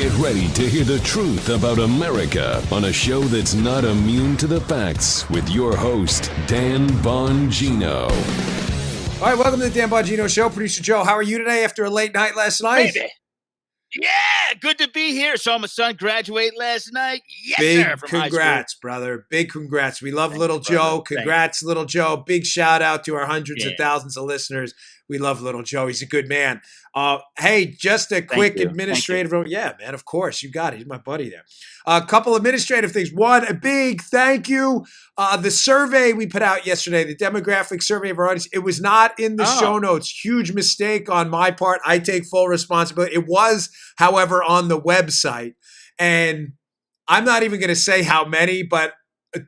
Get ready to hear the truth about America on a show that's not immune to the facts with your host, Dan Bongino. All right, welcome to the Dan Bongino Show. Producer Joe, how are you today after a late night last night? Baby. Yeah, good to be here. Saw my son graduate last night. Yes, Big sir, from congrats, brother. Big congrats. We love Thank little you, brother. Joe. Thank Congrats, little Joe. Big shout out to our hundreds of Yeah. thousands of listeners. We love little Joe. He's a good man. Hey, just a quick you. administrative. Yeah, man, of course. You got it. He's my buddy there. A couple administrative things. One, a big thank you. The survey we put out yesterday, the demographic survey of our audience, it was not in the show notes. Huge mistake on my part. I take full responsibility. It was, however, on the website. And I'm not even going to say how many, but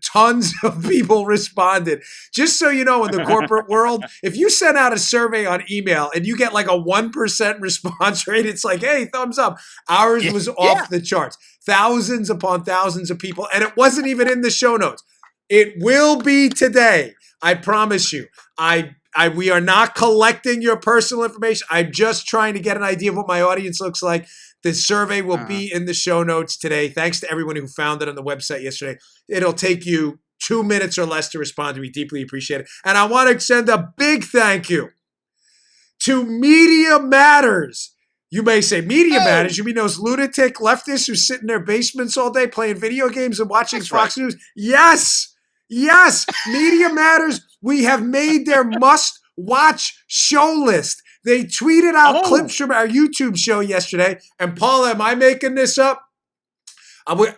tons of people responded. Just so you know, in the corporate world, if you send out a survey on email and you get like a 1% response rate, it's like, hey, thumbs up. Ours was off the charts. Thousands upon thousands of people. And it wasn't even in the show notes. It will be today. I promise you. We are not collecting your personal information. I'm just trying to get an idea of what my audience looks like. The survey will be in the show notes today. Thanks to everyone who found it on the website yesterday. It'll take you 2 minutes or less to respond. We deeply appreciate it. And I want to send a big thank you to Media Matters. You may say, Media Matters? You mean those lunatic leftists who sit in their basements all day playing video games and watching Fox News? Yes. Yes. Media Matters. We have made their must-watch show list. They tweeted out clips from our YouTube show yesterday. And Paula, am I making this up?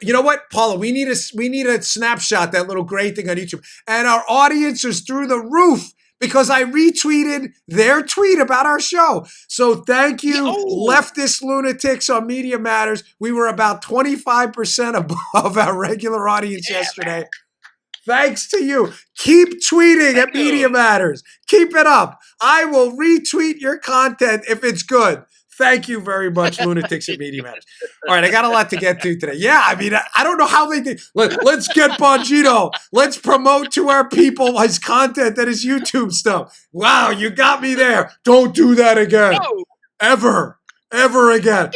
You know what, Paula? We need a snapshot, that little gray thing on YouTube. And our audience is through the roof because I retweeted their tweet about our show. So thank you, leftist lunatics on Media Matters. We were about 25% above our regular audience yesterday. Man. Thanks to you. Keep tweeting at Media Matters. Keep it up. I will retweet your content if it's good. Thank you very much, lunatics at Media Matters. All right, I got a lot to get to today. Yeah, I mean, I don't know how they did. Let's get Bongino. Let's promote to our people his content and his YouTube stuff. Wow, you got me there. Don't do that again. No. Ever again.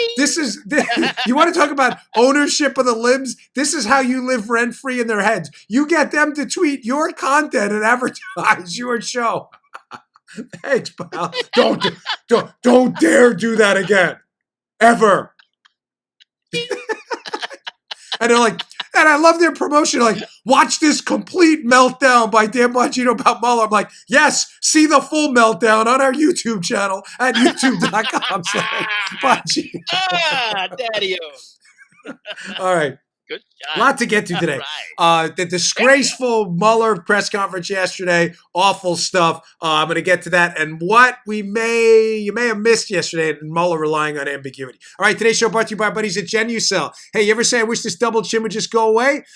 You want to talk about ownership of the libs? This is how you live rent-free in their heads. You get them to tweet your content and advertise your show. Thanks, pal. Don't dare do that again. Ever. And they're like, and I love their promotion. Like, watch this complete meltdown by Dan Bongino about Mueller. I'm like, yes, see the full meltdown on our YouTube channel at youtube.com/Bongino. Daddy-o. All right. Good job. A lot to get to today. The disgraceful Mueller press conference yesterday, awful stuff. I'm going to get to that and what you may have missed yesterday and Mueller relying on ambiguity. All right, today's show brought to you by our buddies at Genucel. Hey, you ever say, I wish this double chin would just go away?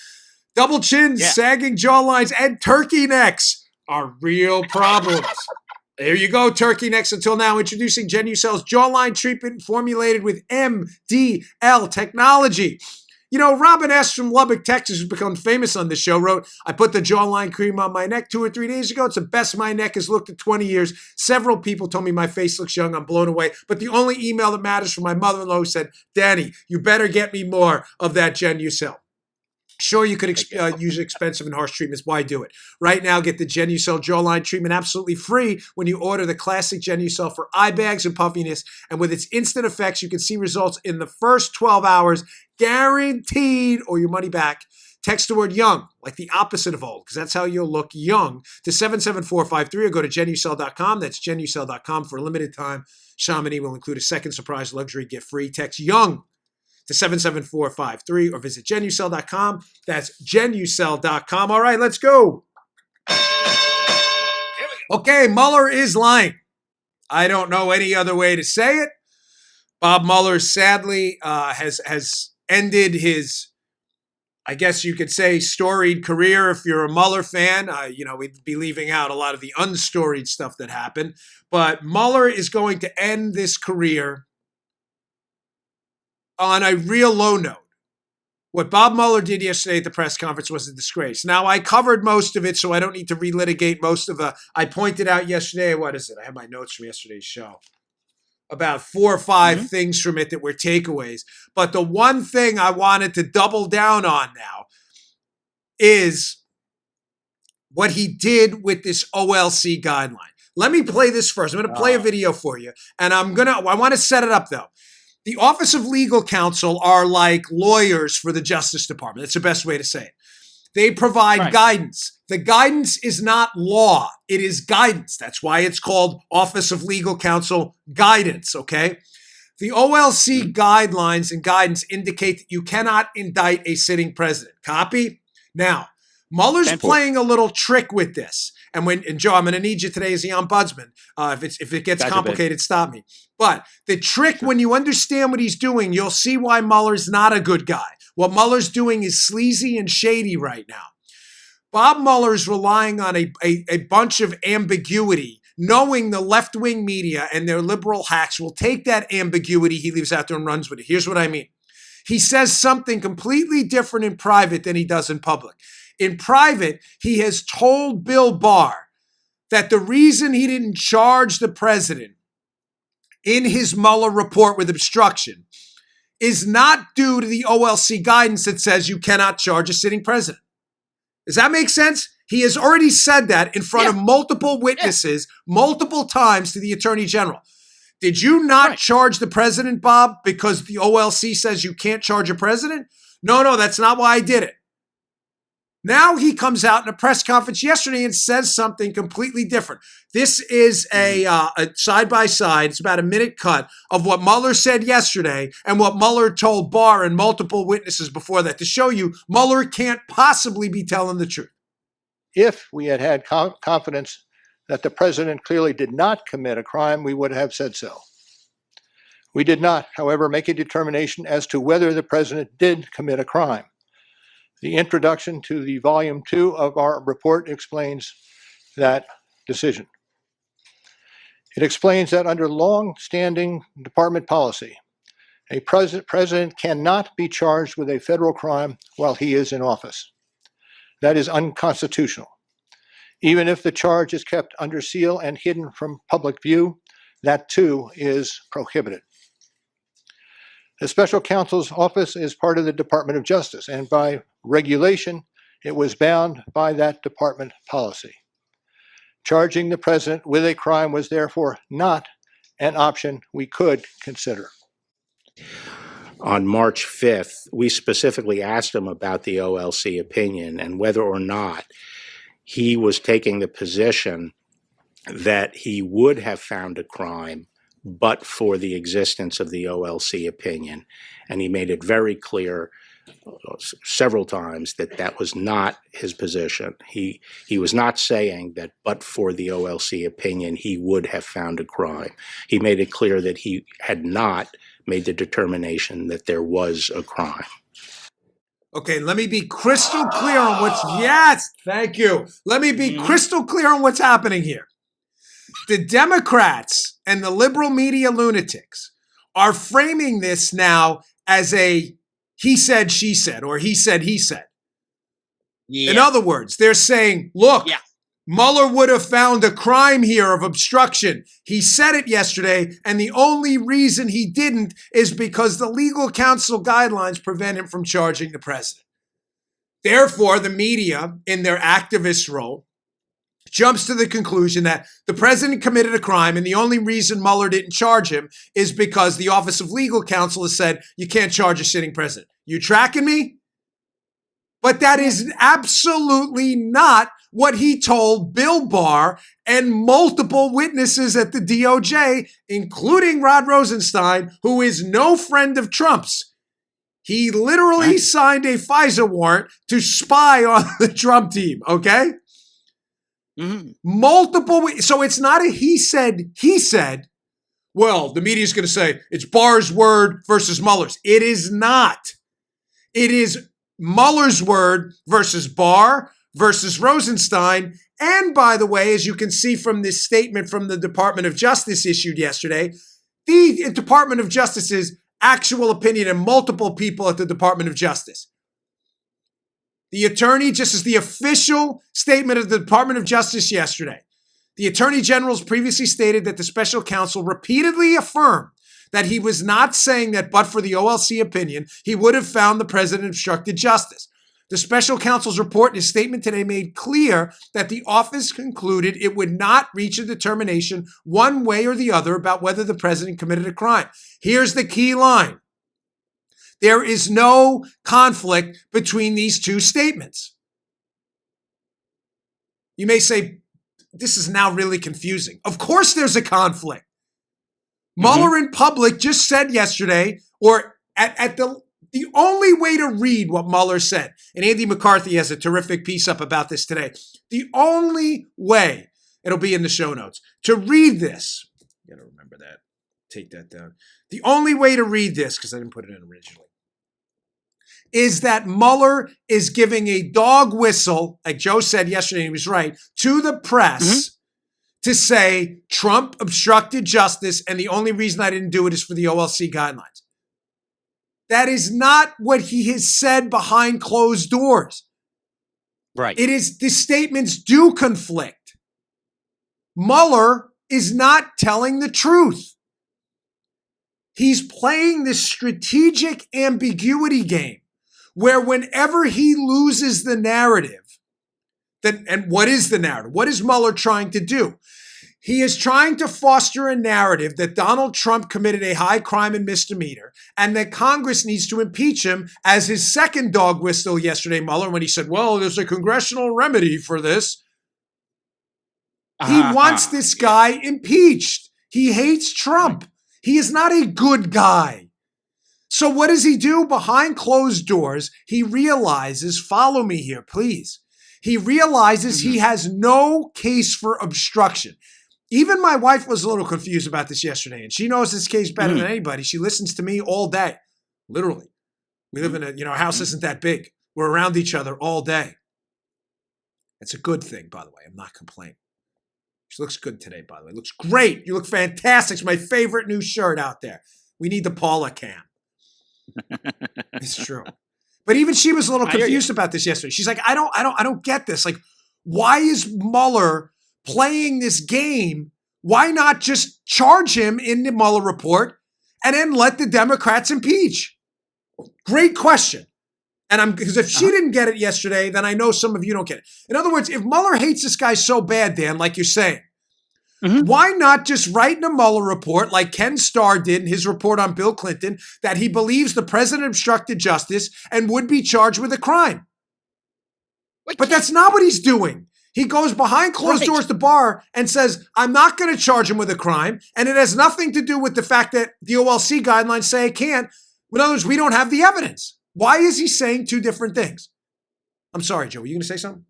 Double chins, sagging jawlines, and turkey necks are real problems. There you go, turkey necks. Until now, introducing Genucel's jawline treatment formulated with MDL technology. You know, Robin S. from Lubbock, Texas, who's become famous on this show, wrote, I put the jawline cream on my neck 2 or 3 days ago. It's the best my neck has looked in 20 years. Several people told me my face looks young. I'm blown away. But the only email that matters from my mother-in-law who said, Danny, you better get me more of that Genucel. Sure, you could use expensive and harsh treatments. Why do it? Right now, get the Genucel jawline treatment absolutely free when you order the classic Genucel for eye bags and puffiness. And with its instant effects, you can see results in the first 12 hours, guaranteed, or your money back. Text the word young, like the opposite of old, because that's how you'll look young, to 77453 or go to Genucel.com. That's Genucel.com for a limited time. Chamonix will include a second surprise luxury gift free. Text young to 77453 or visit Genucel.com. That's Genucel.com. All right, let's go. Okay, Mueller is lying. I don't know any other way to say it. Bob Mueller sadly has ended his, I guess you could say, storied career. If you're a Mueller fan, we'd be leaving out a lot of the unstoried stuff that happened. But Mueller is going to end this career on a real low note. What Bob Mueller did yesterday at the press conference was a disgrace. Now, I covered most of it, so I don't need to relitigate most of I pointed out yesterday, what is it? I have my notes from yesterday's show. about 4 or 5 things from it that were takeaways. But the one thing I wanted to double down on now is what he did with this OLC guideline. Let me play this first. I'm going to play a video for you, and I want to set it up though. The Office of Legal Counsel are like lawyers for the Justice Department. That's the best way to say it. They provide guidance. The guidance is not law. It is guidance. That's why it's called Office of Legal Counsel guidance, okay? The OLC guidelines and guidance indicate that you cannot indict a sitting president. Copy? Now, Mueller's playing a little trick with this. And Joe, I'm going to need you today as the ombudsman. If it gets complicated, stop me. But the trick, when you understand what he's doing, you'll see why Mueller's not a good guy. What Mueller's doing is sleazy and shady right now. Bob Mueller's relying on a bunch of ambiguity, knowing the left-wing media and their liberal hacks will take that ambiguity he leaves out there and runs with it. Here's what I mean. He says something completely different in private than he does in public. In private, he has told Bill Barr that the reason he didn't charge the president in his Mueller report with obstruction is not due to the OLC guidance that says you cannot charge a sitting president. Does that make sense? He has already said that in front of multiple witnesses, multiple times to the Attorney General. Did you not charge the president, Bob, because the OLC says you can't charge a president? No, that's not why I did it. Now he comes out in a press conference yesterday and says something completely different. This is a side-by-side. It's about a minute cut of what Mueller said yesterday and what Mueller told Barr and multiple witnesses before that to show you Mueller can't possibly be telling the truth. If we had had confidence that the president clearly did not commit a crime, we would have said so. We did not, however, make a determination as to whether the president did commit a crime. The introduction to the volume 2 of our report explains that decision. It explains that under long-standing department policy, a president cannot be charged with a federal crime while he is in office. That is unconstitutional. Even if the charge is kept under seal and hidden from public view, that too is prohibited. The special counsel's office is part of the Department of Justice, and by regulation, it was bound by that department policy. Charging the president with a crime was therefore not an option we could consider. On March 5th, we specifically asked him about the OLC opinion and whether or not he was taking the position that he would have found a crime but for the existence of the OLC opinion. And he made it very clear several times that that was not his position. He was not saying that but for the OLC opinion, he would have found a crime. He made it clear that he had not made the determination that there was a crime. Okay, let me be crystal clear on yes, thank you. Let me be crystal clear on what's happening here. The Democrats and the liberal media lunatics are framing this now as a he said, she said, or he said, he said. Yeah. In other words, they're saying, look, Mueller would have found a crime here of obstruction. He said it yesterday, and the only reason he didn't is because the legal counsel guidelines prevent him from charging the president. Therefore, the media, in their activist role, jumps to the conclusion that the president committed a crime, and the only reason Mueller didn't charge him is because the Office of Legal Counsel has said you can't charge a sitting president. You tracking me? But that is absolutely not what he told Bill Barr and multiple witnesses at the DOJ, including Rod Rosenstein, who is no friend of Trump's. He literally signed a FISA warrant to spy on the Trump team, okay? Multiple, so it's not a he said, well, the media is going to say it's Barr's word versus Mueller's. It is not. It is Mueller's word versus Barr versus Rosenstein. And by the way, as you can see from this statement from the Department of Justice issued yesterday, the Department of Justice's actual opinion and multiple people at the Department of Justice. The attorney, just as the official statement of the Department of Justice yesterday, The Attorney General's previously stated that the special counsel repeatedly affirmed that he was not saying that but for the OLC opinion, he would have found the president obstructed justice. The special counsel's report in his statement today made clear that the office concluded it would not reach a determination one way or the other about whether the president committed a crime. Here's the key line. There is no conflict between these two statements. You may say, this is now really confusing. Of course there's a conflict. Mueller in public just said yesterday, or at the only way to read what Mueller said, and Andy McCarthy has a terrific piece up about this today. The only way, it'll be in the show notes, to read this, you gotta remember that, take that down. The only way to read this, because I didn't put it in originally, is that Mueller is giving a dog whistle, like Joe said yesterday, he was right, to the press to say Trump obstructed justice and the only reason I didn't do it is for the OLC guidelines. That is not what he has said behind closed doors. Right. It is, the statements do conflict. Mueller is not telling the truth. He's playing this strategic ambiguity game where whenever he loses the narrative, then, and what is the narrative? What is Mueller trying to do? He is trying to foster a narrative that Donald Trump committed a high crime and misdemeanor and that Congress needs to impeach him as his second dog whistle yesterday, Mueller, when he said, well, there's a congressional remedy for this. He wants this guy impeached. He hates Trump. He is not a good guy. So what does he do? Behind closed doors, he realizes, follow me here, please. He realizes he has no case for obstruction. Even my wife was a little confused about this yesterday, and she knows this case better than anybody. She listens to me all day, literally. We live in our house isn't that big. We're around each other all day. It's a good thing, by the way. I'm not complaining. She looks good today, by the way. Looks great. You look fantastic. It's my favorite new shirt out there. We need the Paula cam. It's true. But even she was a little confused about this yesterday. She's like, I don't get this. Like, why is Mueller playing this game? Why not just charge him in the Mueller report and then let the Democrats impeach? Great question. And because if she didn't get it yesterday, then I know some of you don't get it. In other words, if Mueller hates this guy so bad, Dan, like you're saying, why not just write in a Mueller report like Ken Starr did in his report on Bill Clinton that he believes the president obstructed justice and would be charged with a crime? But that's not what he's doing. He goes behind closed doors to Barr and says, I'm not going to charge him with a crime. And it has nothing to do with the fact that the OLC guidelines say it can't. In other words, we don't have the evidence. Why is he saying two different things? I'm sorry, Joe. Were you going to say something?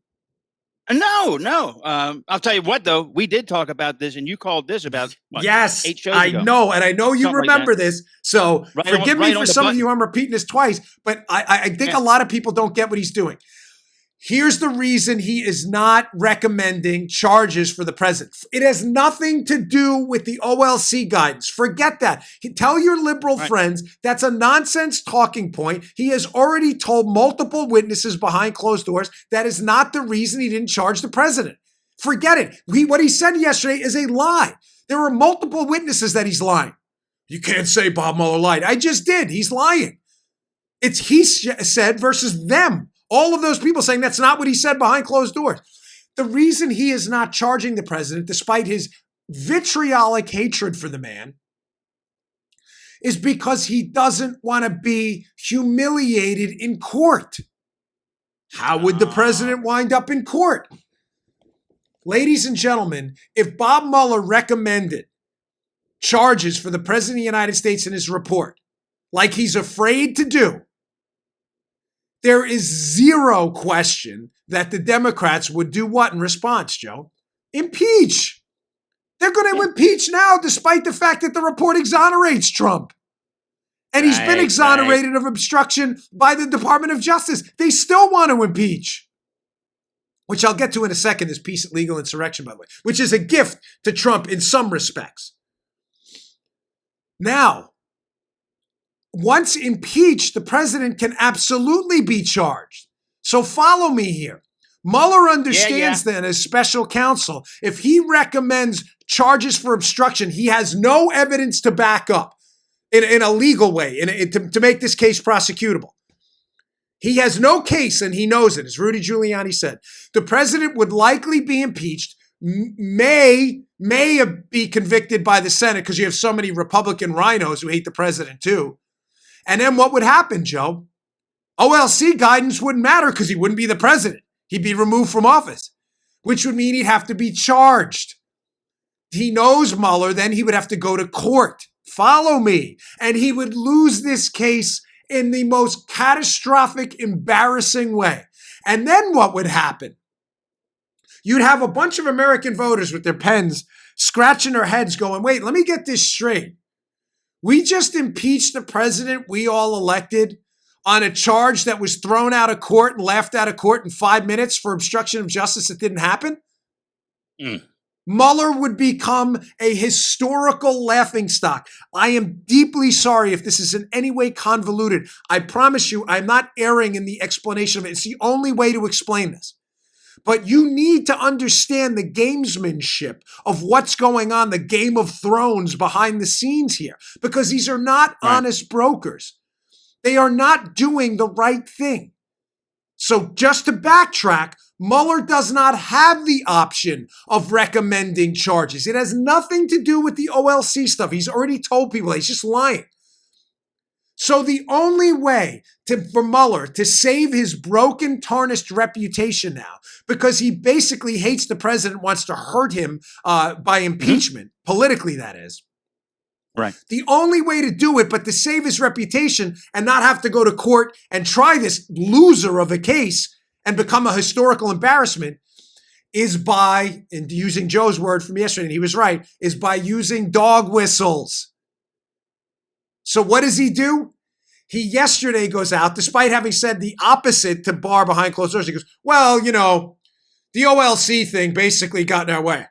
No. I'll tell you what, though. We did talk about this, and you called this about, what, 8 shows ago. I know. And I know you remember this. So forgive me for some of you. I'm repeating this twice. But I think a lot of people don't get what he's doing. Here's the reason he is not recommending charges for the president. It has nothing to do with the OLC guidance. Forget that. Tell your liberal friends that's a nonsense talking point. He has already told multiple witnesses behind closed doors that is not the reason he didn't charge the president. Forget it. What he said yesterday is a lie. There are multiple witnesses that he's lying. You can't say Bob Mueller lied. I just did. He's lying. It's he said versus them. All of those people saying that's not what he said behind closed doors. The reason he is not charging the president, despite his vitriolic hatred for the man, is because he doesn't want to be humiliated in court. How would the president wind up in court? Ladies and gentlemen, if Bob Mueller recommended charges for the president of the United States in his report, like he's afraid to do, there is zero question that the Democrats would do what in response, Joe? Impeach. They're going to impeach now, despite the fact that the report exonerates Trump. And he's been exonerated of obstruction by the Department of Justice. They still want to impeach, which I'll get to in a second, this piece of legal insurrection, by the way, which is a gift to Trump in some respects. Now, once impeached, the president can absolutely be charged. So follow me here. Mueller understands then as special counsel, if he recommends charges for obstruction, he has no evidence to back up in a legal way to make this case prosecutable. He has no case, and he knows it, as Rudy Giuliani said. The president would likely be impeached, may be convicted by the Senate because you have so many Republican rhinos who hate the president too. And then what would happen, Joe? OLC guidance wouldn't matter because he wouldn't be the president. He'd be removed from office, which would mean he'd have to be charged. He knows Mueller, then he would have to go to court. Follow me. And he would lose this case in the most catastrophic, embarrassing way. And then what would happen? You'd have a bunch of American voters with their pens scratching their heads going, wait, let me get this straight. We just impeached the president we all elected on a charge that was thrown out of court and laughed out of court in 5 minutes for obstruction of justice that didn't happen? Mueller would become a historical laughingstock. I am deeply sorry if this is in any way convoluted. I promise you, I'm not erring in the explanation of it. It's the only way to explain this. But you need to understand the gamesmanship of what's going on, the Game of Thrones behind the scenes here, because these are not honest brokers. They are not doing the right thing. So just to backtrack, Mueller does not have the option of recommending charges. It has nothing to do with the OLC stuff. He's already told people he's just lying. So the only way for Mueller to save his broken, tarnished reputation now, because he basically hates the president, wants to hurt him by impeachment, politically that is. Right. The only way to do it, but to save his reputation and not have to go to court and try this loser of a case and become a historical embarrassment, is by, and using Joe's word from yesterday, and he was right, is by using dog whistles. So what does he do? He yesterday goes out, despite having said the opposite to Barr behind closed doors. He goes, well, you know, the OLC thing basically got in our way.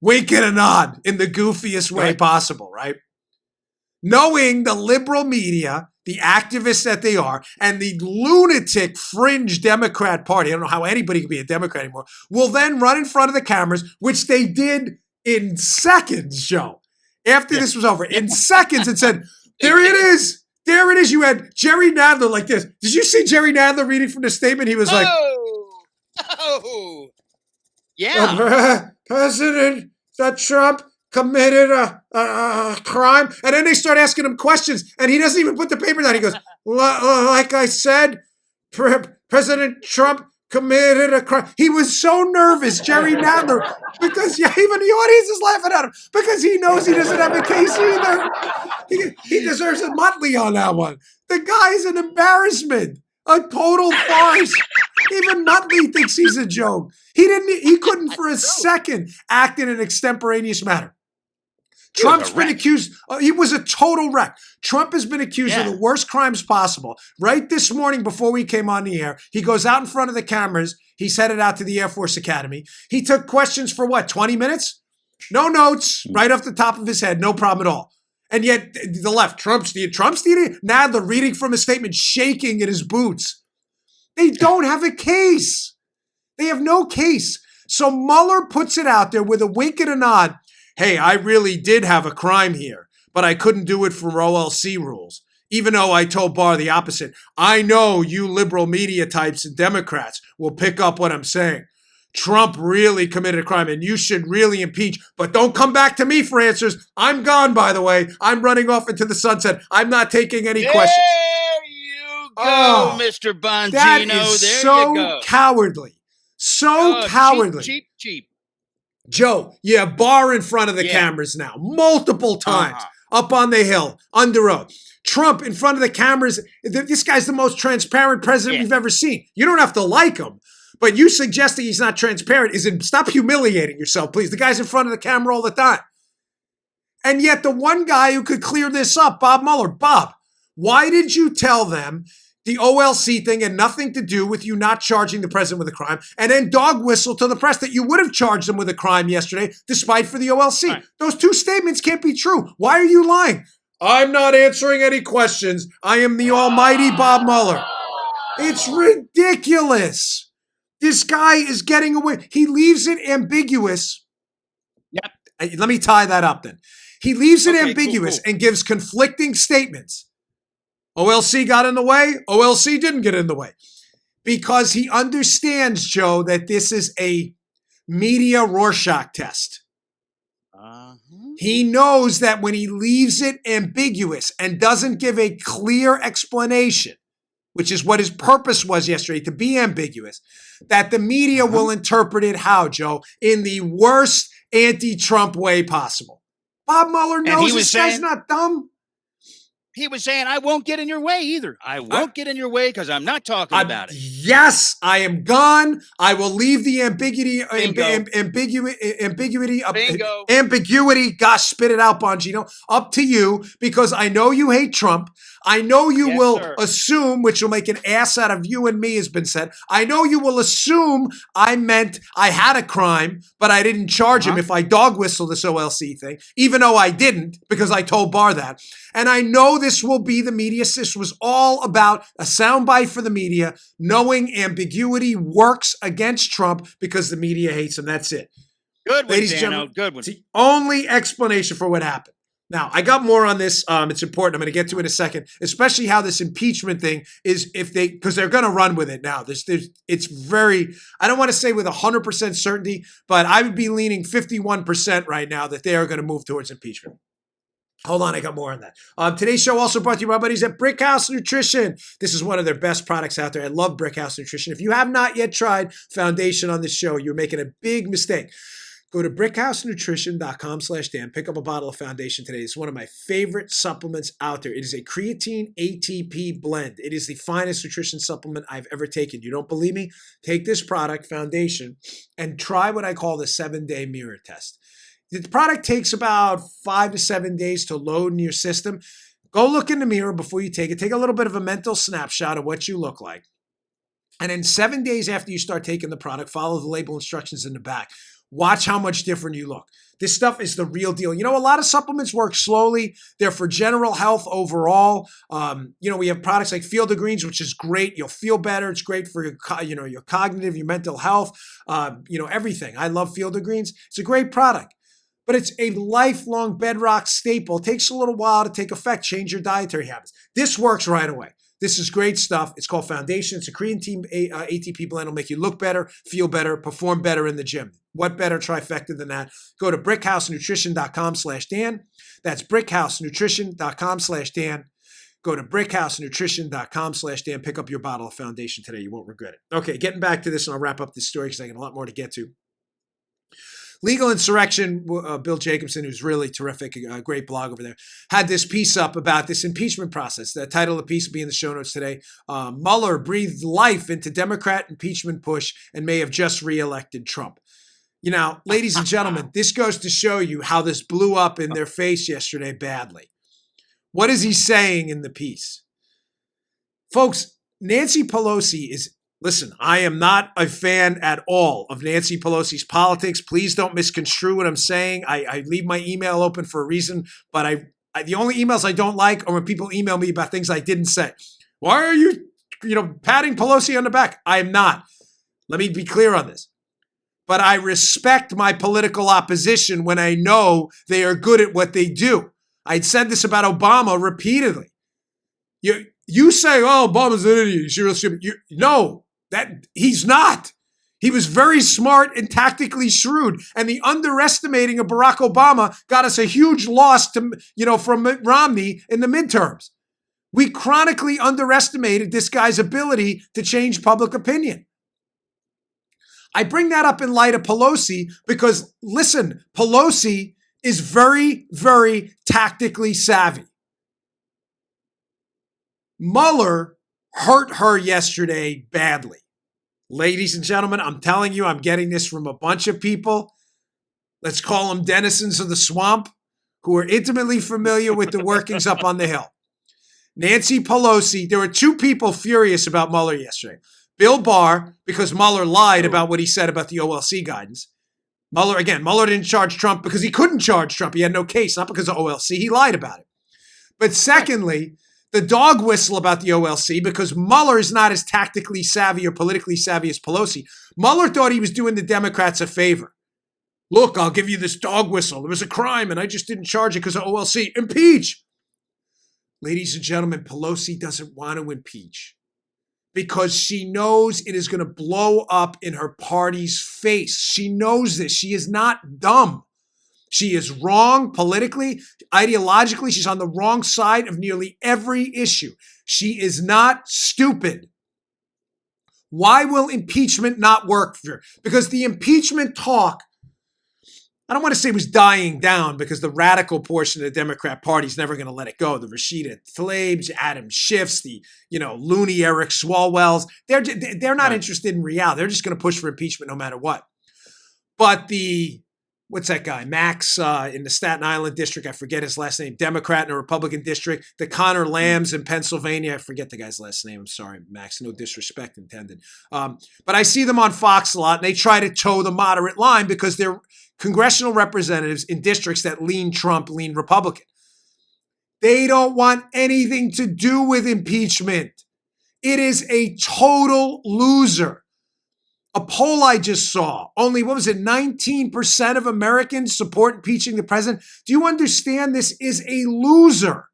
Wink and a nod in the goofiest way possible, right? Knowing the liberal media, the activists that they are, and the lunatic fringe Democrat Party, I don't know how anybody can be a Democrat anymore, will then run in front of the cameras, which they did in seconds, Joe, after this was over, in seconds, and said, there it is. There it is. You had Jerry Nadler like this. Did you see Jerry Nadler reading from the statement? He was like, yeah. President Trump committed a crime. And then they start asking him questions, and he doesn't even put the paper down. He goes, like I said, President Trump committed a crime. He was so nervous, Jerry Nadler, because even the audience is laughing at him because he knows he doesn't have a case either. He deserves a Muttley on that one. The guy's an embarrassment, a total farce. Even Muttley thinks he's a joke. He couldn't for a second act in an extemporaneous manner. Trump's been accused, he was a total wreck. Trump has been accused of the worst crimes possible. Right this morning before we came on the air, he goes out in front of the cameras. He's headed out to the Air Force Academy. He took questions for 20 minutes? No notes, right off the top of his head, no problem at all. And yet the left, Trump's the Nadler reading from his statement, shaking in his boots. They don't have a case. They have no case. So Mueller puts it out there with a wink and a nod. Hey, I really did have a crime here, but I couldn't do it for OLC rules, even though I told Barr the opposite. I know you liberal media types and Democrats will pick up what I'm saying. Trump really committed a crime, and you should really impeach, but don't come back to me for answers. I'm gone, by the way. I'm running off into the sunset. I'm not taking any questions. There you go, Mr. Bongino. That is so cowardly. So cowardly. Cheap. Joe, you have Barr in front of the cameras now, multiple times, up on the Hill, under oath. Trump in front of the cameras. This guy's the most transparent president we've ever seen. You don't have to like him, but you suggesting he's not transparent stop humiliating yourself, please. The guy's in front of the camera all the time. And yet the one guy who could clear this up, Bob Mueller. Bob, why did you tell them the OLC thing had nothing to do with you not charging the president with a crime, and then dog whistle to the press that you would have charged them with a crime yesterday, despite for the OLC? Right. Those two statements can't be true. Why are you lying? I'm not answering any questions. I am the almighty Bob Mueller. It's ridiculous. This guy is getting away. He leaves it ambiguous. Yep. Let me tie that up then. He leaves it Okay, ambiguous cool. and gives conflicting statements. OLC got in the way. OLC didn't get in the way. Because he understands, Joe, that this is a media Rorschach test. He knows that when he leaves it ambiguous and doesn't give a clear explanation, which is what his purpose was yesterday, to be ambiguous, that the media will interpret it how, Joe? In the worst anti-Trump way possible. Bob Mueller knows this guy's not dumb. He was saying, I won't get in your way either. I won't get in your way because I'm not talking about it. Yes, I am gone. I will leave the ambiguity. Ambiguity. Gosh, spit it out, Bongino. Up to you, because I know you hate Trump. I know you will assume, which will make an ass out of you and me, has been said. I know you will assume I meant I had a crime, but I didn't charge him if I dog whistle this OLC thing, even though I didn't, because I told Barr that. And I know this will be the media. This was all about a soundbite for the media, knowing ambiguity works against Trump because the media hates him. That's it. Good one, Ladies and Dano. gentlemen, Good one. it's the only explanation for what happened. Now, I got more on this. It's important. I'm going to get to it in a second, especially how this impeachment thing is, because they're going to run with it now. It's very, I don't want to say with 100% certainty, but I would be leaning 51% right now that they are going to move towards impeachment. Hold on, I got more on that. Today's show also brought to you by my buddies at Brickhouse Nutrition. This is one of their best products out there. I love Brickhouse Nutrition. If you have not yet tried Foundation on this show, you're making a big mistake. Go to brickhousenutrition.com/Dan. Pick up a bottle of Foundation today. It's one of my favorite supplements out there. It is a creatine ATP blend. It is the finest nutrition supplement I've ever taken. You don't believe me? Take this product, Foundation, and try what I call the 7-day mirror test. The product takes about 5 to 7 days to load in your system. Go look in the mirror before you take it. Take a little bit of a mental snapshot of what you look like. And then 7 days after you start taking the product, follow the label instructions in the back. Watch how much different you look. This stuff is the real deal. You know, a lot of supplements work slowly. They're for general health overall. We have products like Field of Greens, which is great. You'll feel better. It's great for your cognitive, your mental health, everything. I love Field of Greens. It's a great product. But it's a lifelong bedrock staple. It takes a little while to take effect, change your dietary habits. This works right away. This is great stuff. It's called Foundation. It's a creatine ATP blend. It'll make you look better, feel better, perform better in the gym. What better trifecta than that? Go to brickhousenutrition.com/Dan. That's brickhousenutrition.com/Dan. Go to brickhousenutrition.com/Dan. Pick up your bottle of Foundation today. You won't regret it. Okay, getting back to this, and I'll wrap up this story because I got a lot more to get to. Legal Insurrection, Bill Jacobson, who's really terrific, a great blog over there, had this piece up about this impeachment process. The title of the piece will be in the show notes today. Mueller breathed life into Democrat impeachment push and may have just reelected Trump. You know, ladies and gentlemen, this goes to show you how this blew up in their face yesterday badly. What is he saying in the piece? Folks, Nancy Pelosi is... Listen, I am not a fan at all of Nancy Pelosi's politics. Please don't misconstrue what I'm saying. I leave my email open for a reason, but the only emails I don't like are when people email me about things I didn't say. Why are you, patting Pelosi on the back? I am not. Let me be clear on this. But I respect my political opposition when I know they are good at what they do. I'd said this about Obama repeatedly. You say, oh, Obama's an idiot. No. That he's not. He was very smart and tactically shrewd. And the underestimating of Barack Obama got us a huge loss to, from Mitt Romney in the midterms. We chronically underestimated this guy's ability to change public opinion. I bring that up in light of Pelosi because, listen, Pelosi is very, very tactically savvy. Mueller hurt her yesterday badly. Ladies and gentlemen, I'm telling you, I'm getting this from a bunch of people. Let's call them denizens of the swamp who are intimately familiar with the workings up on the Hill. Nancy Pelosi, there were two people furious about Mueller yesterday. Bill Barr, because Mueller lied about what he said about the OLC guidance. Mueller didn't charge Trump because he couldn't charge Trump. He had no case, not because of OLC. He lied about it. But secondly, the dog whistle about the OLC because Mueller is not as tactically savvy or politically savvy as Pelosi. Mueller thought he was doing the Democrats a favor. Look, I'll give you this dog whistle. There was a crime and I just didn't charge it because of OLC. Impeach! Ladies and gentlemen, Pelosi doesn't want to impeach because she knows it is going to blow up in her party's face. She knows this. She is not dumb. She is wrong politically, ideologically. She's on the wrong side of nearly every issue. She is not stupid. Why will impeachment not work for her? Because the impeachment talk, I don't want to say was dying down because the radical portion of the Democrat Party is never going to let it go. The Rashida Tlaibs, Adam Schiffs, the loony Eric Swalwells, they're not interested in reality. They're just going to push for impeachment no matter what. But what's that guy? Max in the Staten Island district. I forget his last name. Democrat in a Republican district. The Connor Lambs in Pennsylvania. I forget the guy's last name. I'm sorry, Max. No disrespect intended. But I see them on Fox a lot, and they try to toe the moderate line because they're congressional representatives in districts that lean Trump, lean Republican. They don't want anything to do with impeachment. It is a total loser. A poll I just saw, only, 19% of Americans support impeaching the president. Do you understand this is a loser?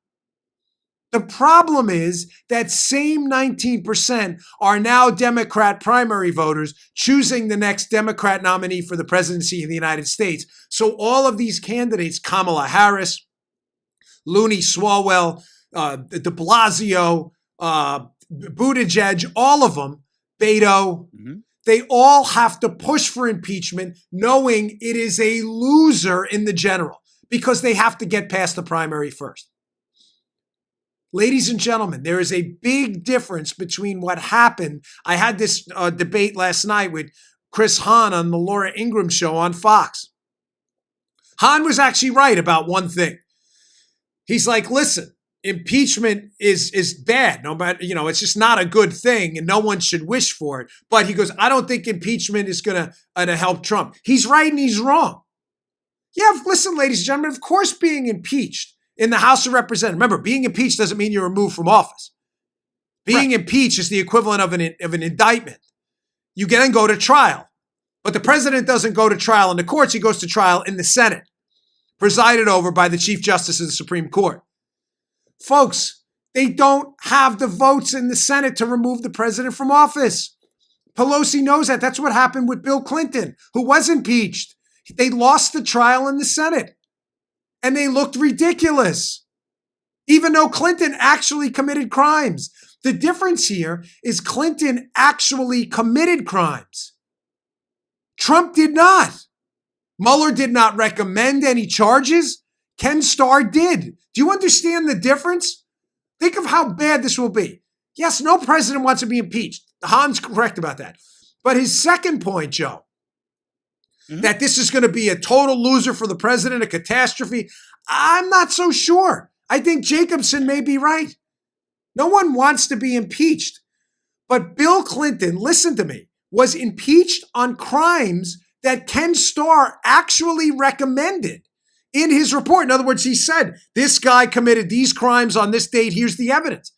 The problem is that same 19% are now Democrat primary voters choosing the next Democrat nominee for the presidency of the United States. So all of these candidates, Kamala Harris, Looney Swalwell, de Blasio, Buttigieg, all of them, Beto, they all have to push for impeachment knowing it is a loser in the general because they have to get past the primary first. Ladies and gentlemen, there is a big difference between what happened. I had this debate last night with Chris Hahn on the Laura Ingraham show on Fox. Hahn was actually right about one thing. He's like, listen, impeachment is bad. No matter, it's just not a good thing and no one should wish for it. But he goes, I don't think impeachment is going to help Trump. He's right and he's wrong. Yeah, listen, ladies and gentlemen, of course being impeached in the House of Representatives. Remember, being impeached doesn't mean you're removed from office. Being impeached is the equivalent of an indictment. You then go to trial. But the president doesn't go to trial in the courts. He goes to trial in the Senate, presided over by the Chief Justice of the Supreme Court. Folks, they don't have the votes in the Senate to remove the president from office. Pelosi knows that. That's what happened with Bill Clinton, who was impeached. They lost the trial in the Senate. And they looked ridiculous, even though Clinton actually committed crimes. The difference here is Clinton actually committed crimes. Trump did not. Mueller did not recommend any charges. Ken Starr did. Do you understand the difference? Think of how bad this will be. Yes, no president wants to be impeached. Hahn's correct about that. But his second point, Joe, that this is going to be a total loser for the president, a catastrophe. I'm not so sure. I think Jacobson may be right. No one wants to be impeached. But Bill Clinton, listen to me, was impeached on crimes that Ken Starr actually recommended in his report. In other words, he said, this guy committed these crimes on this date. Here's the evidence.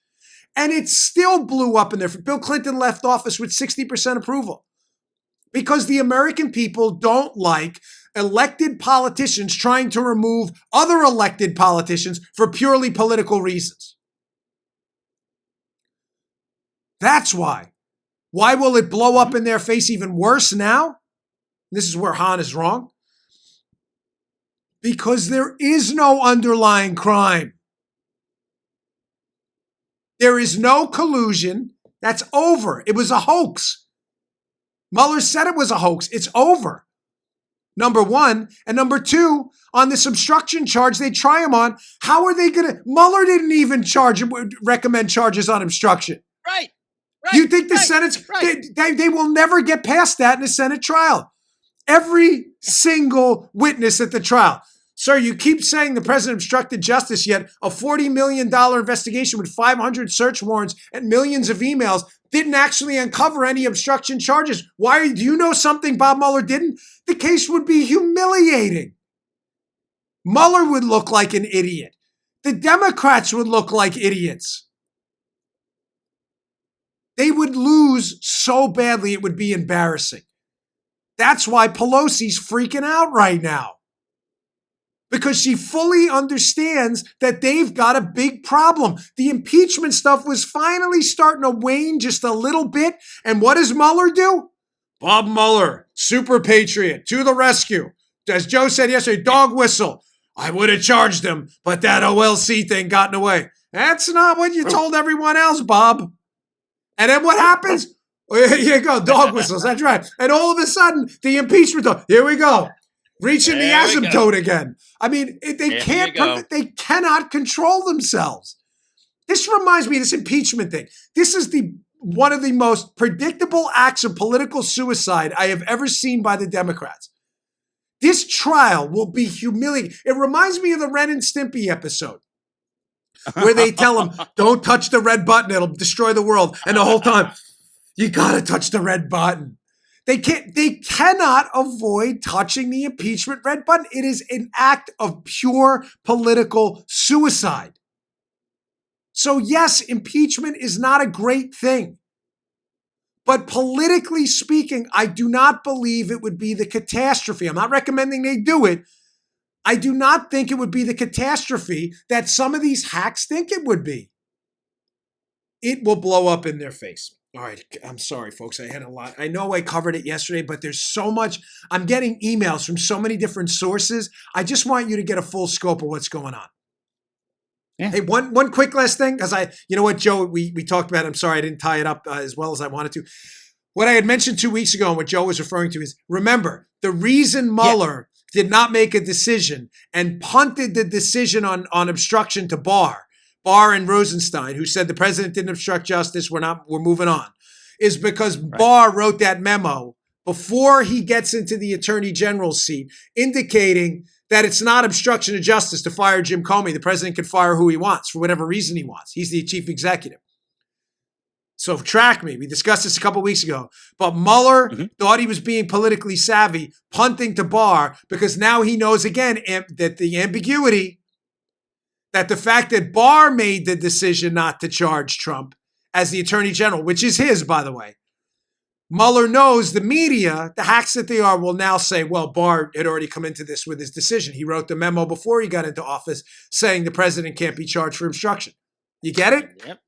And it still blew up in there. Bill Clinton left office with 60% approval. Because the American people don't like elected politicians trying to remove other elected politicians for purely political reasons. That's why. Why will it blow up in their face even worse now? This is where Hahn is wrong. Because there is no underlying crime. There is no collusion. That's over. It was a hoax. Mueller said it was a hoax. It's over. Number one. And number two, on this obstruction charge they try him on, how are they going to? Mueller didn't even recommend charges on obstruction. Right. Do you think the Senate's, they will never get past that in a Senate trial? Every single witness at the trial. Sir, you keep saying the president obstructed justice, yet a $40 million investigation with 500 search warrants and millions of emails didn't actually uncover any obstruction charges. Why? Do you know something Bob Mueller didn't? The case would be humiliating. Mueller would look like an idiot. The Democrats would look like idiots. They would lose so badly, it would be embarrassing. That's why Pelosi's freaking out right now. Because she fully understands that they've got a big problem. The impeachment stuff was finally starting to wane just a little bit. And what does Mueller do? Bob Mueller, super patriot, to the rescue. As Joe said yesterday, dog whistle. I would have charged him, but that OLC thing got in the way. That's not what you told everyone else, Bob. And then what happens? Here you go, dog whistles, that's right. And all of a sudden, the impeachment, here we go. Reaching the asymptote again. I mean, they cannot control themselves. This reminds me of this impeachment thing. This is one of the most predictable acts of political suicide I have ever seen by the Democrats. This trial will be humiliating. It reminds me of the Ren and Stimpy episode where they tell him, don't touch the red button, it'll destroy the world. And the whole time, you gotta touch the red button. They cannot avoid touching the impeachment red button. It is an act of pure political suicide. So yes, impeachment is not a great thing. But politically speaking, I do not believe it would be the catastrophe. I'm not recommending they do it. I do not think it would be the catastrophe that some of these hacks think it would be. It will blow up in their face. All right, I'm sorry, folks. I had a lot. I know I covered it yesterday, but there's so much. I'm getting emails from so many different sources. I just want you to get a full scope of what's going on. Yeah. Hey, one quick last thing, because you know what, Joe, we talked about it. I'm sorry I didn't tie it up as well as I wanted to. What I had mentioned 2 weeks ago and what Joe was referring to is, remember, the reason Mueller did not make a decision and punted the decision on obstruction to Barr and Rosenstein, who said the president didn't obstruct justice, we're moving on, is because Barr wrote that memo before he gets into the attorney general's seat, indicating that it's not obstruction of justice to fire Jim Comey. The president can fire who he wants for whatever reason he wants. He's the chief executive. So track me. We discussed this a couple weeks ago. But Mueller thought he was being politically savvy, punting to Barr, because now he knows again that the ambiguity, that the fact that Barr made the decision not to charge Trump as the attorney general, which is his, by the way, Mueller knows the media, the hacks that they are, will now say, well, Barr had already come into this with his decision. He wrote the memo before he got into office saying the president can't be charged for obstruction. You get it? Yep.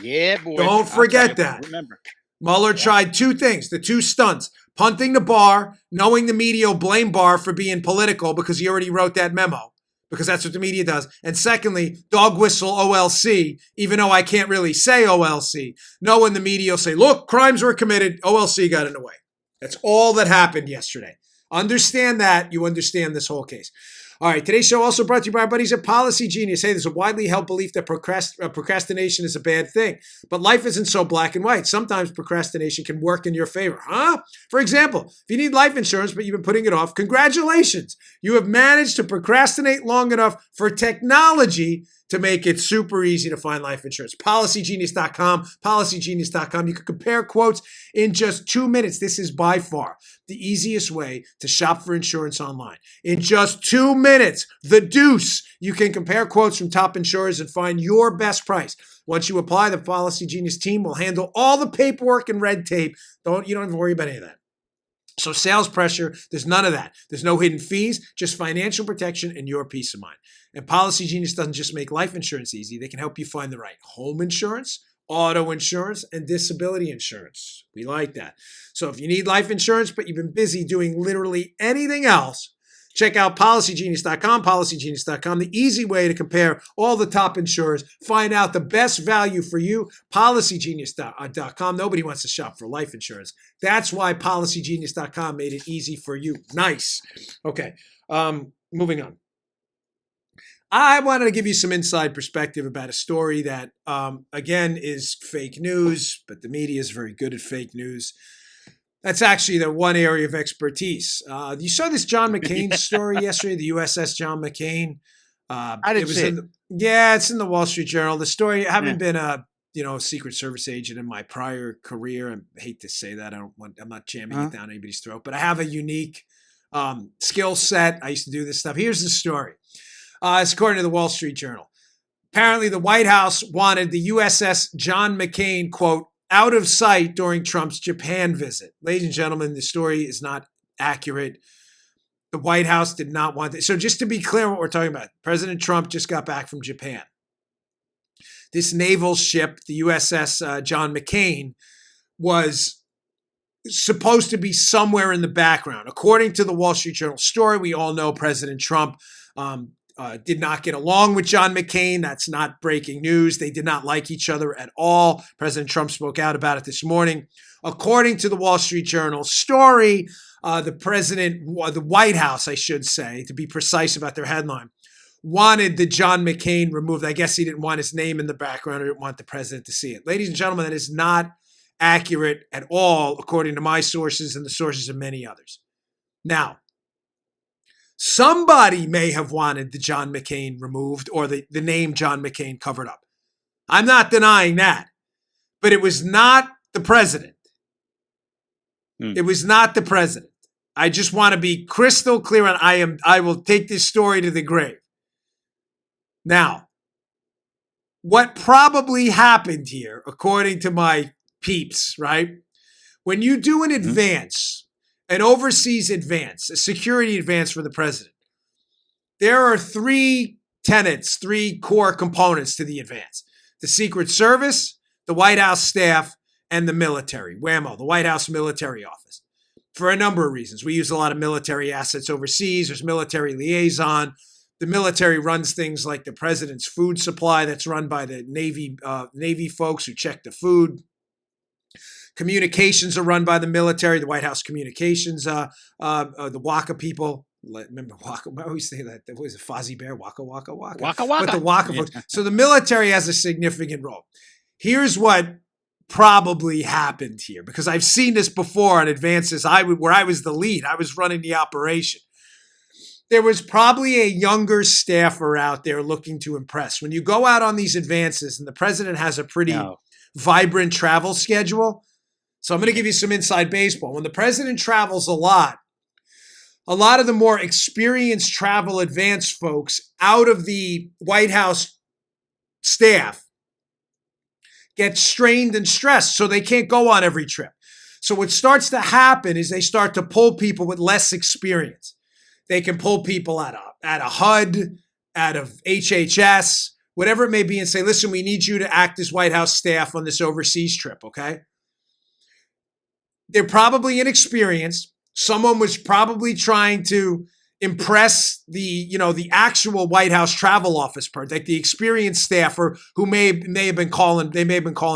Yeah, boy. Don't forget that. Remember. Mueller tried two things, the two stunts, punting to Barr, knowing the media will blame Barr for being political because he already wrote that memo, because that's what the media does. And secondly, dog whistle OLC, even though I can't really say OLC, knowing the media will say, look, crimes were committed, OLC got in the way. That's all that happened yesterday. Understand that, you understand this whole case. All right, today's show also brought to you by our buddies at Policy Genius. Hey, there's a widely held belief that procrastination is a bad thing, but life isn't so black and white. Sometimes procrastination can work in your favor, huh? For example, if you need life insurance, but you've been putting it off, congratulations. You have managed to procrastinate long enough for technology to make it super easy to find life insurance. PolicyGenius.com, PolicyGenius.com. You can compare quotes in just 2 minutes. This is by far the easiest way to shop for insurance online. In just 2 minutes, the deuce, you can compare quotes from top insurers and find your best price. Once you apply, the Policy Genius team will handle all the paperwork and red tape. You don't have to worry about any of that. So sales pressure, there's none of that. There's no hidden fees, just financial protection and your peace of mind. And Policy Genius doesn't just make life insurance easy. They can help you find the right home insurance, auto insurance, and disability insurance. We like that. So if you need life insurance, but you've been busy doing literally anything else, check out PolicyGenius.com, PolicyGenius.com, the easy way to compare all the top insurers, find out the best value for you, PolicyGenius.com. Nobody wants to shop for life insurance. That's why PolicyGenius.com made it easy for you. Nice. Okay, moving on. I wanted to give you some inside perspective about a story that, again, is fake news, but the media is very good at fake news. That's actually their one area of expertise. You saw this John McCain story yesterday, the USS John McCain. I didn't see it. It's in the Wall Street Journal. The story, having been a Secret Service agent in my prior career, I hate to say that. I'm not jamming it down anybody's throat, but I have a unique skill set. I used to do this stuff. Here's the story. It's according to the Wall Street Journal. Apparently, the White House wanted the USS John McCain, quote, out of sight during Trump's Japan visit. Ladies and gentlemen, the story is not accurate. The White House did not want this. So just to be clear what we're talking about, President Trump just got back from Japan. This naval ship, the USS John McCain, was supposed to be somewhere in the background. According to the Wall Street Journal story, we all know President Trump did not get along with John McCain. That's not breaking news. They did not like each other at all. President Trump spoke out about it this morning. According to the Wall Street Journal story, the White House, I should say, to be precise about their headline, wanted the John McCain removed. I guess he didn't want his name in the background or didn't want the president to see it. Ladies and gentlemen, that is not accurate at all, according to my sources and the sources of many others. Now, somebody may have wanted the John McCain removed or the name John McCain covered up. I'm not denying that. But it was not the president. It was not the president. I just want to be crystal clear on I will take this story to the grave. Now, what probably happened here, according to my peeps, right? When you do an advance, an overseas advance, a security advance for the president, there are three tenets, three core components to the advance. The Secret Service, the White House staff, and the military, WAMO, the White House Military Office, for a number of reasons. We use a lot of military assets overseas. There's military liaison. The military runs things like the president's food supply that's run by the Navy folks who check the food. Communications are run by the military, the White House communications, the Waka people. Remember Waka? I always say that. What was it? Fozzie Bear? Waka, Waka, Waka. Waka, Waka. But the Waka folks. So the military has a significant role. Here's what probably happened here, because I've seen this before on advances where I was the lead. I was running the operation. There was probably a younger staffer out there looking to impress. When you go out on these advances, and the president has a pretty vibrant travel schedule. So I'm going to give you some inside baseball. When the president travels a lot of the more experienced travel advance folks out of the White House staff get strained and stressed, so they can't go on every trip. So what starts to happen is they start to pull people with less experience. They can pull people out of HUD, out of HHS, whatever it may be, and say, listen, we need you to act as White House staff on this overseas trip, okay? They're probably inexperienced. Someone was probably trying to impress the actual White House travel office part, like the experienced staffer who may have been calling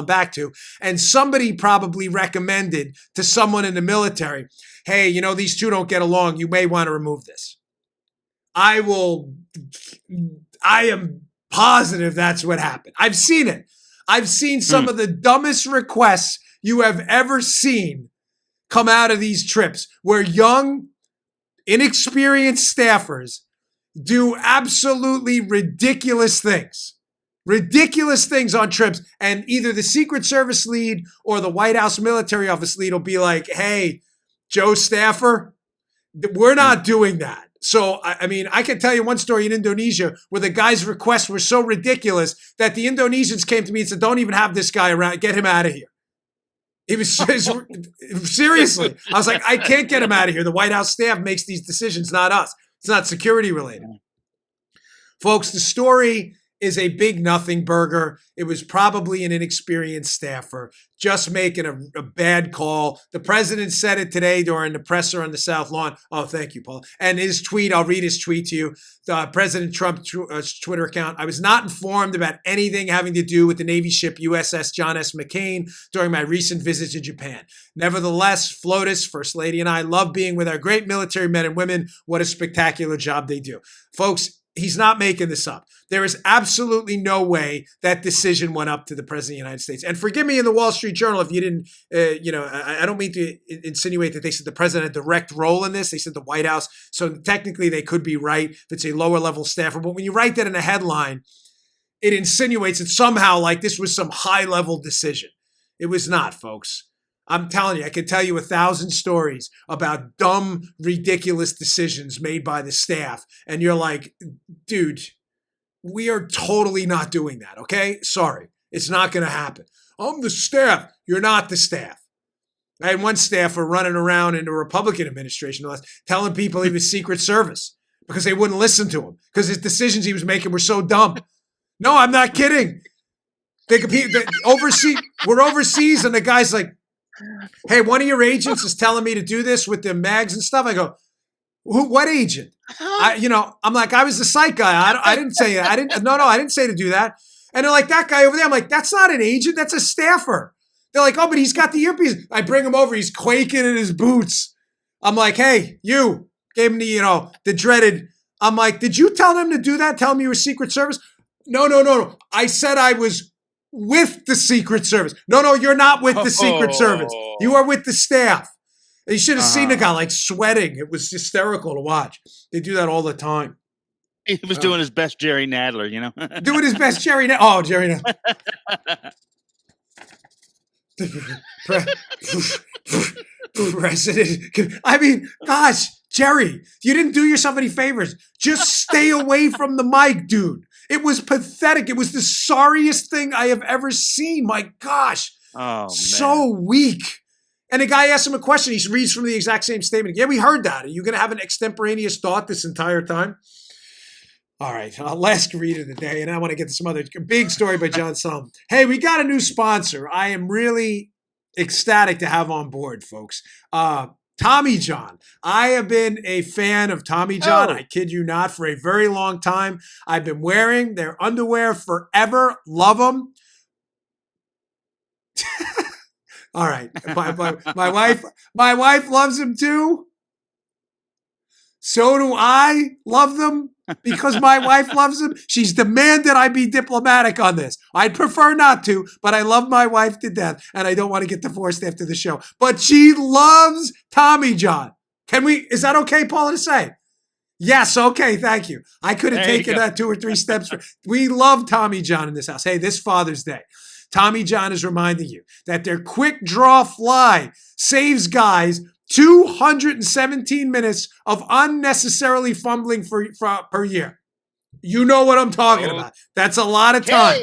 back to, and somebody probably recommended to someone in the military, hey, these two don't get along. You may want to remove this. I am positive that's what happened. I've seen it. I've seen some of the dumbest requests you have ever seen come out of these trips, where young, inexperienced staffers do absolutely ridiculous things on trips. And either the Secret Service lead or the White House Military Office lead will be like, hey, Joe Staffer, we're not doing that. So, I mean, I can tell you one story in Indonesia where the guy's requests were so ridiculous that the Indonesians came to me and said, don't even have this guy around. Get him out of here. He was seriously. I was like, I can't get him out of here. The White House staff makes these decisions, not us. It's not security related. Folks, the story is a big nothing burger. It was probably an inexperienced staffer just making a bad call. The president said it today during the presser on the South Lawn. Oh, thank you, Paul. And his tweet, I'll read his tweet to you. President Trump's Twitter account. I was not informed about anything having to do with the Navy ship USS John S. McCain during my recent visit to Japan. Nevertheless, FLOTUS, First Lady, and I love being with our great military men and women. What a spectacular job they do. Folks, he's not making this up. There is absolutely no way that decision went up to the President of the United States. And forgive me in the Wall Street Journal if you didn't, I don't mean to insinuate that they said the President had a direct role in this. They said the White House. So technically they could be right if it's a lower level staffer. But when you write that in a headline, it insinuates it somehow like this was some high level decision. It was not, folks. I'm telling you, I could tell you 1,000 stories about dumb, ridiculous decisions made by the staff. And you're like, dude, we are totally not doing that, okay? Sorry, it's not going to happen. I'm the staff. You're not the staff. I had one staffer running around in the Republican administration telling people he was Secret Service because they wouldn't listen to him because his decisions he was making were so dumb. No, I'm not kidding. We're overseas, and the guy's like, hey, one of your agents is telling me to do this with the mags and stuff. I go, what agent? I'm like, I was the psych guy. I didn't say it. I didn't say to do that. And they're like, that guy over there. I'm like, that's not an agent. That's a staffer. They're like, oh, but he's got the earpiece. I bring him over. He's quaking in his boots. I'm like, hey, you. Gave him the dreaded. I'm like, did you tell them to do that? Tell them you were Secret Service? No. I said I was with the Secret Service. No, you're not with the Secret Service. You are with the staff. And you should have seen the guy like sweating. It was hysterical to watch. They do that all the time. He was doing his best Jerry Nadler, Doing his best Jerry Nadler. Oh, Jerry Nadler. President. I mean, gosh, Jerry, you didn't do yourself any favors. Just stay away from the mic, dude. It was pathetic. It was the sorriest thing I have ever seen. My gosh. Oh, man. So weak. And the guy asked him a question. He reads from the exact same statement. Yeah, we heard that. Are you going to have an extemporaneous thought this entire time? All right, last read of the day, and I want to get to some other big story by John Solomon. Hey, we got a new sponsor. I am really ecstatic to have on board, folks. Tommy John. I have been a fan of Tommy John. I kid you not, for a very long time. I've been wearing their underwear forever. Love them. All right, my wife loves them too. So do I love them because my wife loves them. She's demanded I be diplomatic on this. I'd prefer not to, but I love my wife to death, and I don't want to get divorced after the show. But she loves Tommy John. Is that okay, Paula, to say? Yes, okay, thank you. I could have taken that 2 or 3 steps. We love Tommy John in this house. Hey, this Father's Day, Tommy John is reminding you that their quick draw fly saves guys 217 minutes of unnecessarily fumbling per year. You know what I'm talking about. That's a lot of time.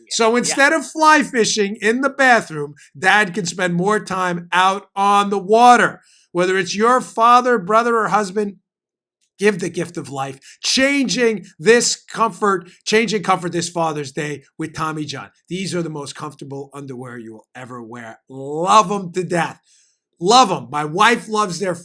So instead of fly fishing in the bathroom, Dad can spend more time out on the water. Whether it's your father, brother, or husband, give the gift of life. Changing comfort this Father's Day with Tommy John. These are the most comfortable underwear you will ever wear. Love them to death. Love them. My wife loves their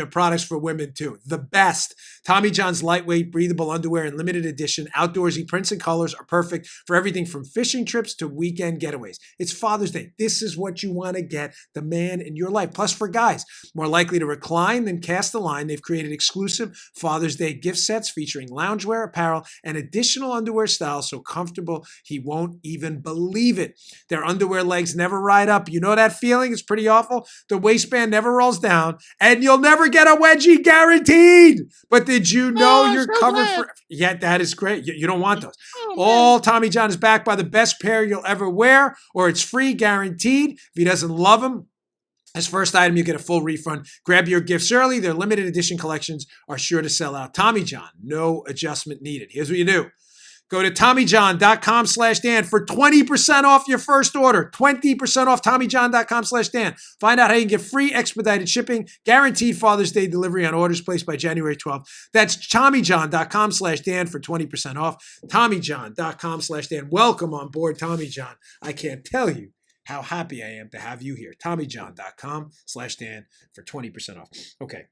products for women too. The best. Tommy John's lightweight, breathable underwear and limited edition outdoorsy prints and colors are perfect for everything from fishing trips to weekend getaways. It's Father's Day. This is what you want to get the man in your life. Plus, for guys more likely to recline than cast the line, they've created exclusive Father's Day gift sets featuring loungewear, apparel, and additional underwear styles so comfortable he won't even believe it. Their underwear legs never ride up. You know that feeling? It's pretty awful. The waistband never rolls down, and you'll never get a wedgie guaranteed. But did you know you're covered for? Yeah, that is great. You don't want those. All Tommy John is backed by the best pair you'll ever wear, or it's free guaranteed. If he doesn't love them, as first item, you get a full refund. Grab your gifts early. Their limited edition collections are sure to sell out. Tommy John, no adjustment needed. Here's what you do. Go to TommyJohn.com/Dan for 20% off your first order. 20% off TommyJohn.com/Dan. Find out how you can get free expedited shipping, guaranteed Father's Day delivery on orders placed by January 12th. That's TommyJohn.com/Dan for 20% off. TommyJohn.com/Dan. Welcome on board, Tommy John. I can't tell you how happy I am to have you here. TommyJohn.com/Dan for 20% off. Okay.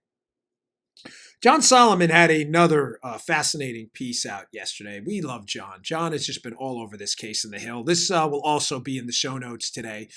John Solomon had another fascinating piece out yesterday. We love John. John has just been all over this case in the Hill. This will also be in the show notes today.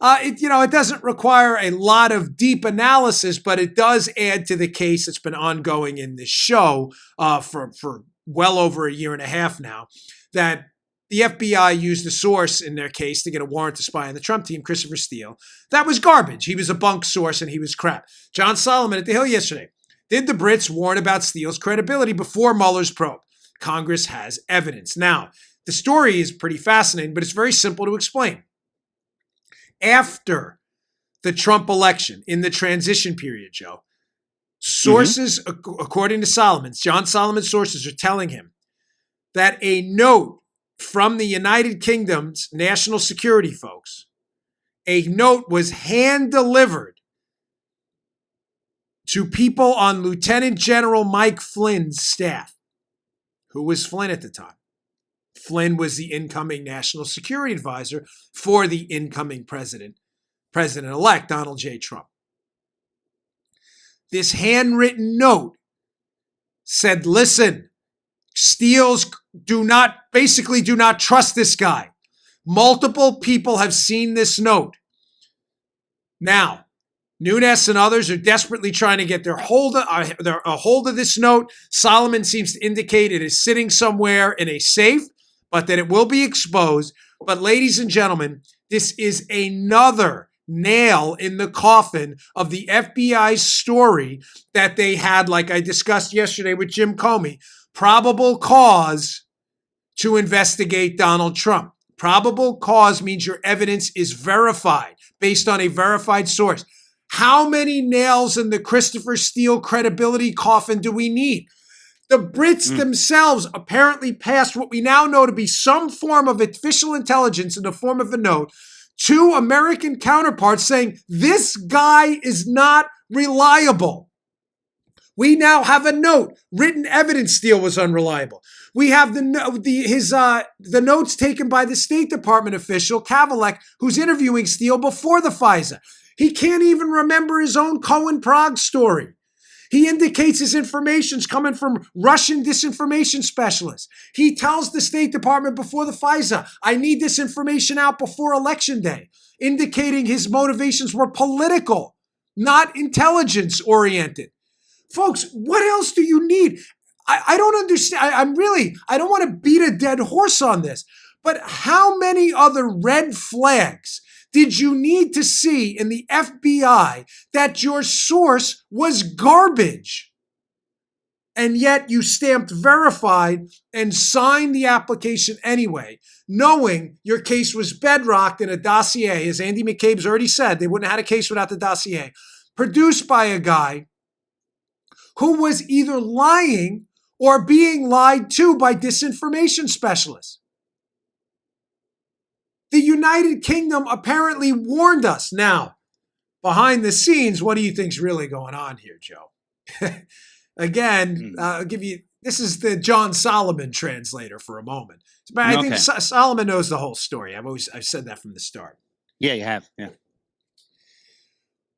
It doesn't require a lot of deep analysis, but it does add to the case that's been ongoing in this show for well over a year and a half now, that the FBI used a source in their case to get a warrant to spy on the Trump team, Christopher Steele. That was garbage. He was a bunk source and he was crap. John Solomon at the Hill yesterday. Did the Brits warn about Steele's credibility before Mueller's probe? Congress has evidence. Now, the story is pretty fascinating, but it's very simple to explain. After the Trump election, in the transition period, Joe, sources, according to Solomon, John Solomon's sources are telling him that a note from the United Kingdom's national security folks, a note was hand-delivered to people on Lieutenant General Mike Flynn's staff. Who was Flynn at the time? Flynn was the incoming national security advisor for the incoming President-elect Donald J. Trump. This handwritten note said, listen, Steele's do not trust this guy. Multiple people have seen this note. Now, Nunes and others are desperately trying to get a hold of this note. Solomon seems to indicate it is sitting somewhere in a safe, but that it will be exposed. But ladies and gentlemen, this is another nail in the coffin of the FBI's story that they had, like I discussed yesterday with Jim Comey, probable cause to investigate Donald Trump. Probable cause means your evidence is verified based on a verified source. How many nails in the Christopher Steele credibility coffin do we need? The Brits themselves apparently passed what we now know to be some form of official intelligence in the form of a note to American counterparts saying this guy is not reliable. We now have a note. Written evidence Steele was unreliable. We have the notes taken by the State Department official, Kavalek, who's interviewing Steele before the FISA. He can't even remember his own Cohen-Prague story. He indicates his information's coming from Russian disinformation specialists. He tells the State Department before the FISA, I need this information out before Election Day, indicating his motivations were political, not intelligence-oriented. Folks, what else do you need? I don't understand. I don't want to beat a dead horse on this, but how many other red flags did you need to see in the FBI that your source was garbage? And yet you stamped verified and signed the application anyway, knowing your case was bedrocked in a dossier, as Andy McCabe's already said, they wouldn't have had a case without the dossier, produced by a guy who was either lying or being lied to by disinformation specialists. The United Kingdom apparently warned us. Now, behind the scenes, what do you think's really going on here, Joe? Again, I'll give you, this is the John Solomon translator for a moment. But I think Solomon knows the whole story. I've said that from the start. Yeah, you have. Yeah.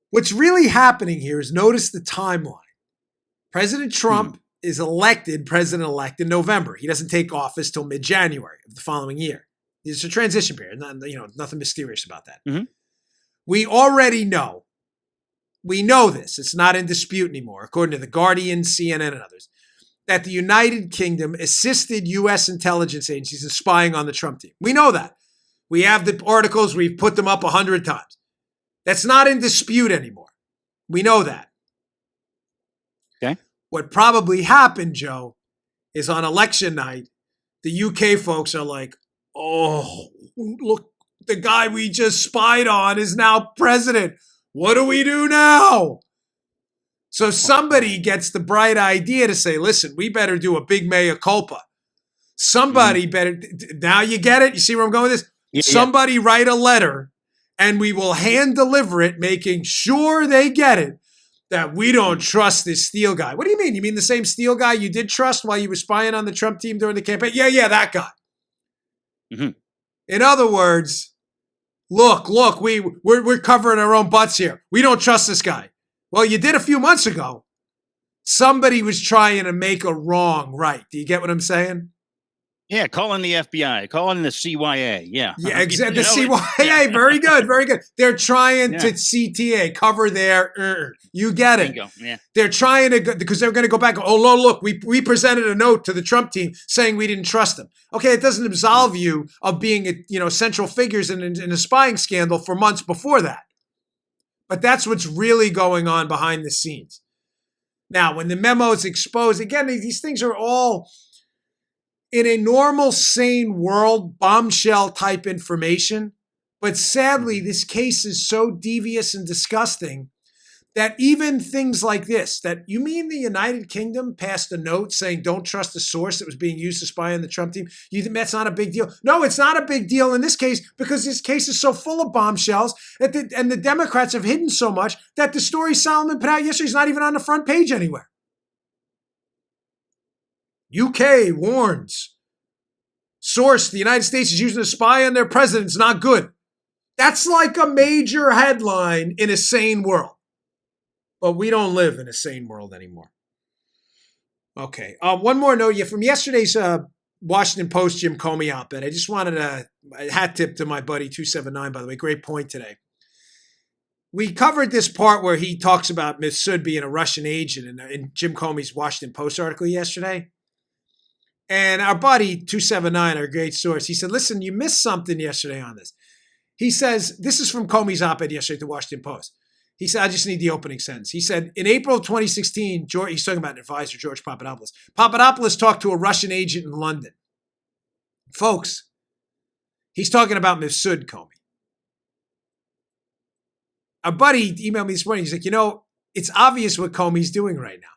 What's really happening here is notice the timeline. President Trump is elected president-elect in November. He doesn't take office till mid-January of the following year. It's a transition period. Nothing mysterious about that. Mm-hmm. We already know. We know this. It's not in dispute anymore, according to The Guardian, CNN, and others, that the United Kingdom assisted U.S. intelligence agencies in spying on the Trump team. We know that. We have the articles. We've put them up 100 times. That's not in dispute anymore. We know that. Okay. What probably happened, Joe, is on election night, the UK folks are like, oh, look, the guy we just spied on is now president. What do we do now? So somebody gets the bright idea to say, listen, we better do a big mea culpa. Somebody better, now you get it? You see where I'm going with this? Yeah, somebody write a letter and we will hand deliver it, making sure they get it, that we don't trust this Steele guy. What do you mean? You mean the same Steele guy you did trust while you were spying on the Trump team during the campaign? Yeah, that guy. Mm-hmm. In other words, look, we're covering our own butts here. We don't trust this guy. Well, you did a few months ago. Somebody was trying to make a wrong right. Do you get what I'm saying? Yeah, call in the FBI, call in the CYA. Yeah. Yeah, exactly. The CYA, very good, very good. They're trying to CTA, cover their, you get it. Yeah. They're trying to, because they're going to go back, oh, look, we presented a note to the Trump team saying we didn't trust them. Okay, it doesn't absolve you of being, central figures in a spying scandal for months before that. But that's what's really going on behind the scenes. Now, when the memo is exposed, again, these things are all, in a normal, sane world, bombshell type information. But sadly, this case is so devious and disgusting that even things like this, that you mean the United Kingdom passed a note saying don't trust the source that was being used to spy on the Trump team? You think that's not a big deal? No, it's not a big deal in this case because this case is so full of bombshells and the Democrats have hidden so much that the story Solomon put out yesterday is not even on the front page anywhere. UK warns. Source, the United States is using a spy on their president. It's not good. That's like a major headline in a sane world. But we don't live in a sane world anymore. Okay. One more note from yesterday's Washington Post Jim Comey op-ed. I just wanted a hat tip to my buddy 279, by the way. Great point today. We covered this part where he talks about Mifsud being a Russian agent in Jim Comey's Washington Post article yesterday. And our buddy 279, our great source, he said, listen, you missed something yesterday on this. He says, this is from Comey's op-ed yesterday at the Washington Post. He said, I just need the opening sentence. He said, in April of 2016, he's talking about an advisor, George Papadopoulos. Papadopoulos talked to a Russian agent in London. Folks, he's talking about Mifsud Comey. Our buddy emailed me this morning. He's like, it's obvious what Comey's doing right now.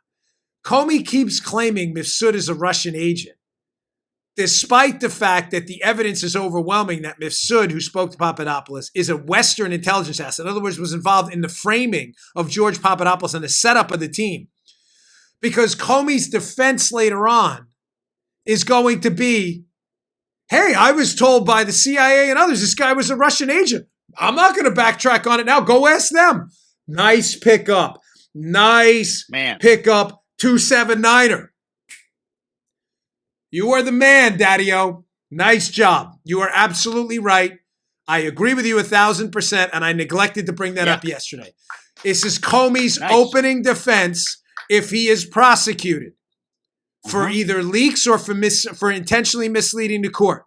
Comey keeps claiming Mifsud is a Russian agent, despite the fact that the evidence is overwhelming that Mifsud, who spoke to Papadopoulos, is a Western intelligence asset. In other words, was involved in the framing of George Papadopoulos and the setup of the team. Because Comey's defense later on is going to be, hey, I was told by the CIA and others this guy was a Russian agent. I'm not going to backtrack on it now. Go ask them. Nice pickup. Nice pickup, 279er. You are the man, Daddy-O. Nice job. You are absolutely right. I agree with you 1,000%, and I neglected to bring that up yesterday. This is Comey's opening defense if he is prosecuted for either leaks or for intentionally misleading the court.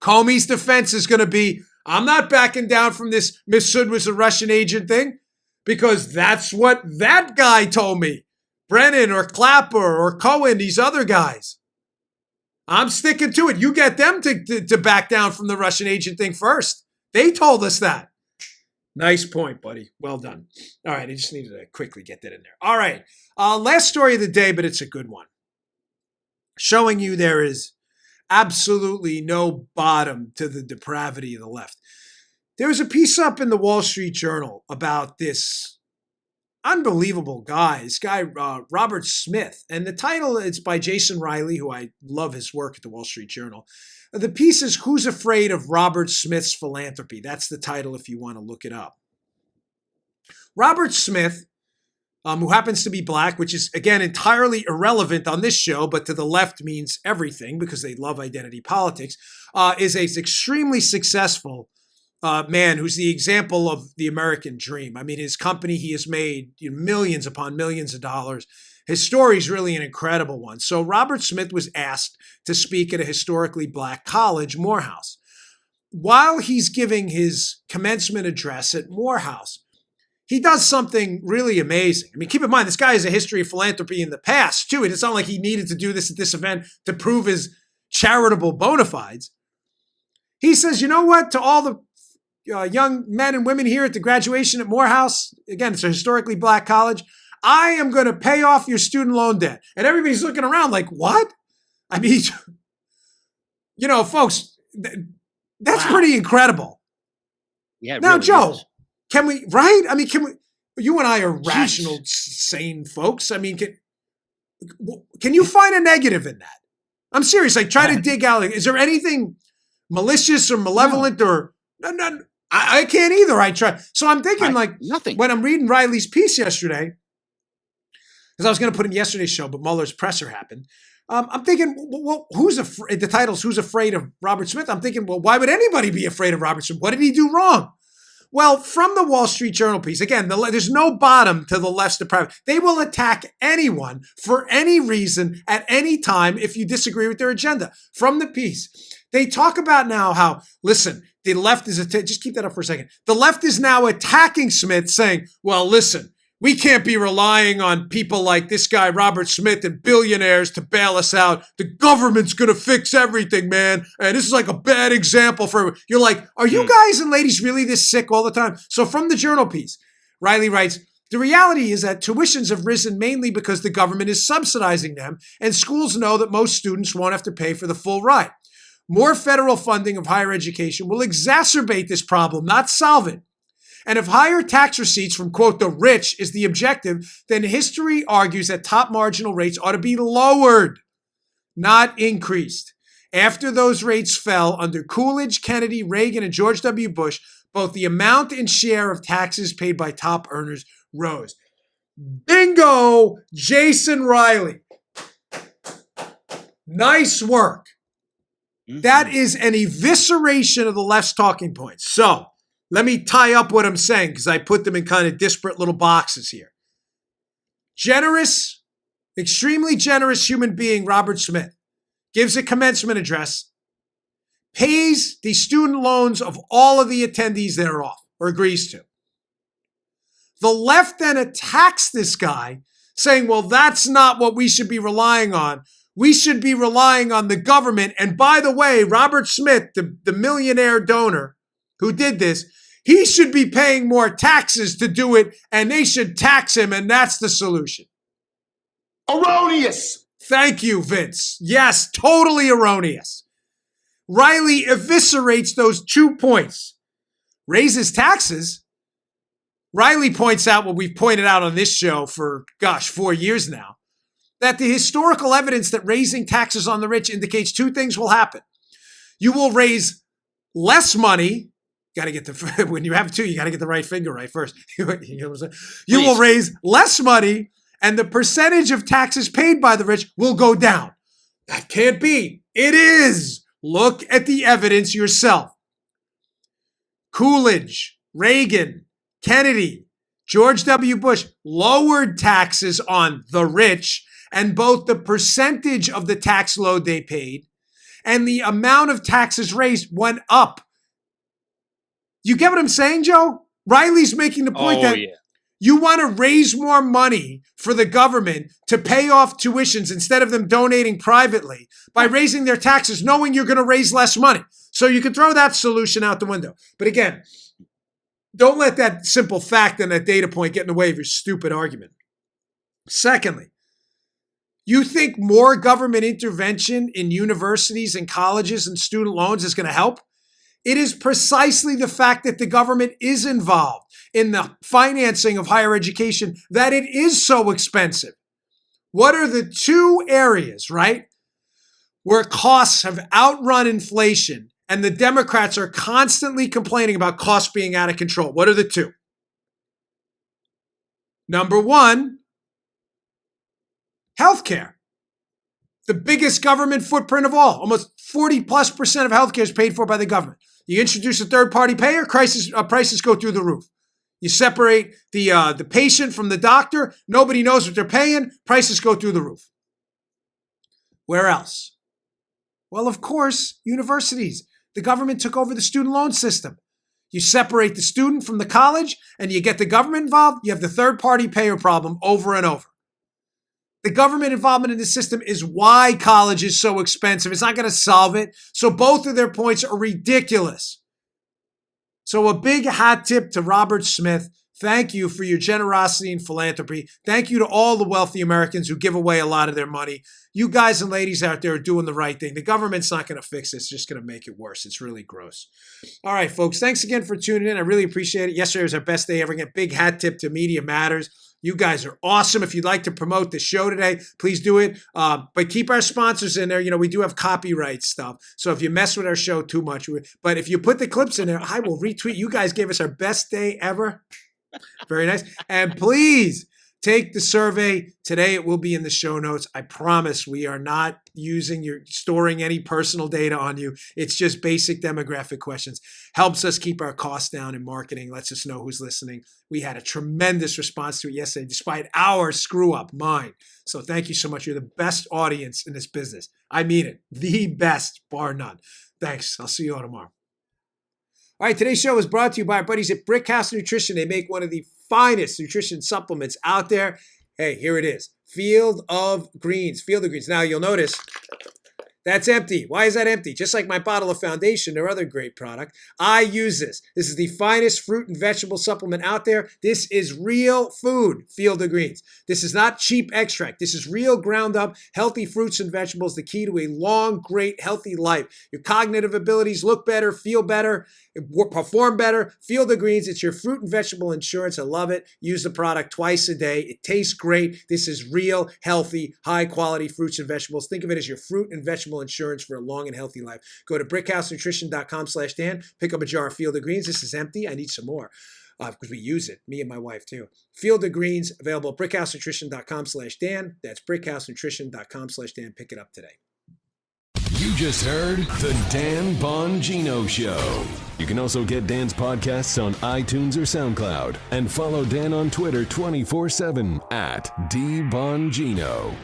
Comey's defense is going to be, I'm not backing down from this Mifsud was a Russian agent thing because that's what that guy told me. Brennan or Clapper or Cohen, these other guys. I'm sticking to it. You get them to back down from the Russian agent thing first. They told us that. Nice point, buddy. Well done. All right, I just needed to quickly get that in there. All right, last story of the day, but it's a good one. Showing you there is absolutely no bottom to the depravity of the left. There was a piece up in the Wall Street Journal about this unbelievable guy, Robert Smith. And the title is by Jason Riley, who I love his work at the Wall Street Journal. The piece is Who's Afraid of Robert Smith's Philanthropy? That's the title if you want to look it up. Robert Smith, who happens to be black, which is, again, entirely irrelevant on this show, but to the left means everything because they love identity politics, is an extremely successful man who's the example of the American dream. I mean, his company, he has made millions upon millions of dollars. His story is really an incredible one. So Robert Smith was asked to speak at a historically black college, Morehouse. While he's giving his commencement address at Morehouse, he does something really amazing. I mean, keep in mind, this guy has a history of philanthropy in the past, too. And it's not like he needed to do this at this event to prove his charitable bona fides. He says, you know what, to all the young men and women here at the graduation at Morehouse, again, it's a historically black college, I am going to pay off your student loan debt. And everybody's looking around like, what? I mean, folks, that's pretty incrable. Yeah. Now, really Joe, is. can we, right? I mean, you and I are rational, sane folks. I mean, can you find a negative in that? I'm serious. Like, try to dig out. Like, is there anything malicious or malevolent or no, I can't either. I try. So I'm thinking nothing. When I'm reading Riley's piece yesterday, because I was going to put in yesterday's show, but Mueller's presser happened. I'm thinking, well, the title's Who's Afraid of Robert Smith? I'm thinking, well, why would anybody be afraid of Robert Smith? What did he do wrong? Well, from the Wall Street Journal piece, again, there's no bottom to the left's depravity. They will attack anyone for any reason at any time if you disagree with their agenda. From the piece, they talk about now how, listen, the left is, just keep that up for a second. The left is now attacking Smith saying, well, listen, we can't be relying on people like this guy, Robert Smith, and billionaires to bail us out. The government's going to fix everything, man. And this is like a bad example for, you're like, are you guys and ladies really this sick all the time? So from the Journal piece, Riley writes, the reality is that tuitions have risen mainly because the government is subsidizing them, and schools know that most students won't have to pay for the full ride. More federal funding of higher education will exacerbate this problem, not solve it. And if higher tax receipts from, quote, the rich is the objective, then history argues that top marginal rates ought to be lowered, not increased. After those rates fell under Coolidge, Kennedy, Reagan, and George W. Bush, both the amount and share of taxes paid by top earners rose. Bingo, Jason Riley. Nice work. That is an evisceration of the left's talking points. So let me tie up what I'm saying because I put them in kind of disparate little boxes here. Generous, extremely generous human being, Robert Smith, gives a commencement address, pays the student loans of all of the attendees thereof, or agrees to. The left then attacks this guy, saying, well, that's not what we should be relying on. We should be relying on the government. And by the way, Robert Smith, the millionaire donor who did this, he should be paying more taxes to do it, and they should tax him, and that's the solution. Erroneous. Thank you, Vince. Yes, totally erroneous. Riley eviscerates those 2 points. Raises taxes. Riley points out what we've pointed out on this show for, 4 years now, that the historical evidence that raising taxes on the rich indicates 2 things will happen. You will raise less money. Got to get the, when you have 2, you got to get the right finger right first. You know what I'm saying? You will raise less money, and the percentage of taxes paid by the rich will go down. That can't be. It is. Look at the evidence yourself. Coolidge, Reagan, Kennedy, George W. Bush lowered taxes on the rich, and both the percentage of the tax load they paid and the amount of taxes raised went up. You get what I'm saying, Joe? Riley's making the point that you want to raise more money for the government to pay off tuitions instead of them donating privately by raising their taxes, knowing you're going to raise less money. So you can throw that solution out the window. But again, don't let that simple fact and that data point get in the way of your stupid argument. Secondly, you think more government intervention in universities and colleges and student loans is going to help? It is precisely the fact that the government is involved in the financing of higher education that it is so expensive. What are the 2 areas, right, where costs have outrun inflation and the Democrats are constantly complaining about costs being out of control? What are the 2? Number 1, healthcare. The biggest government footprint of all. Almost 40+% of healthcare is paid for by the government. You introduce a third-party payer, prices go through the roof. You separate the patient from the doctor, nobody knows what they're paying, prices go through the roof. Where else? Well, of course, universities. The government took over the student loan system. You separate the student from the college, and you get the government involved, you have the third-party payer problem over and over. The government involvement in the system is why college is so expensive. It's not going to solve it. So both of their points are ridiculous. So a big hat tip to Robert Smith. Thank you for your generosity and philanthropy. Thank you to all the wealthy Americans who give away a lot of their money. You guys and ladies out there are doing the right thing. The government's not going to fix this. It's just going to make it worse. It's really gross. All right, folks. Thanks again for tuning in. I really appreciate it. Yesterday was our best day ever. Again, big hat tip to Media Matters. You guys are awesome. If you'd like to promote the show today, please do it. But keep our sponsors in there. You know, we do have copyright stuff. So if you mess with our show too much, but if you put the clips in there, I will retweet. You guys gave us our best day ever. Very nice. And please take the survey. Today it will be in the show notes. I promise we are not storing any personal data on you. It's just basic demographic questions. Helps us keep our costs down in marketing. Lets us know who's listening. We had a tremendous response to it yesterday, despite our screw up, mine. So thank you so much. You're the best audience in this business. I mean it. The best, bar none. Thanks. I'll see you all tomorrow. All right, today's show is brought to you by our buddies at Brickhouse Nutrition. They make one of the finest nutrition supplements out there. Hey, here it is. Field of Greens. Field of Greens. Now, you'll notice That's empty. Why is that empty? Just like my bottle of Foundation or other great product, I use this. This is the finest fruit and vegetable supplement out there. This is real food, Field of Greens. This is not cheap extract. This is real ground up, healthy fruits and vegetables, the key to a long, great, healthy life. Your cognitive abilities look better, feel better, perform better. Field of Greens, it's your fruit and vegetable insurance. I love it. Use the product twice a day. It tastes great. This is real, healthy, high quality fruits and vegetables. Think of it as your fruit and vegetable insurance for a long and healthy life. Go to brickhousenutrition.com/Dan. Pick up a jar of Field of Greens. This is empty. I need some more because we use it, me and my wife too. Field of Greens, available at brickhousenutrition.com/Dan. That's brickhousenutrition.com/Dan. Pick it up today. You just heard the Dan Bongino Show. You can also get Dan's podcasts on iTunes or SoundCloud. And follow Dan on Twitter 24/7 at DBongino.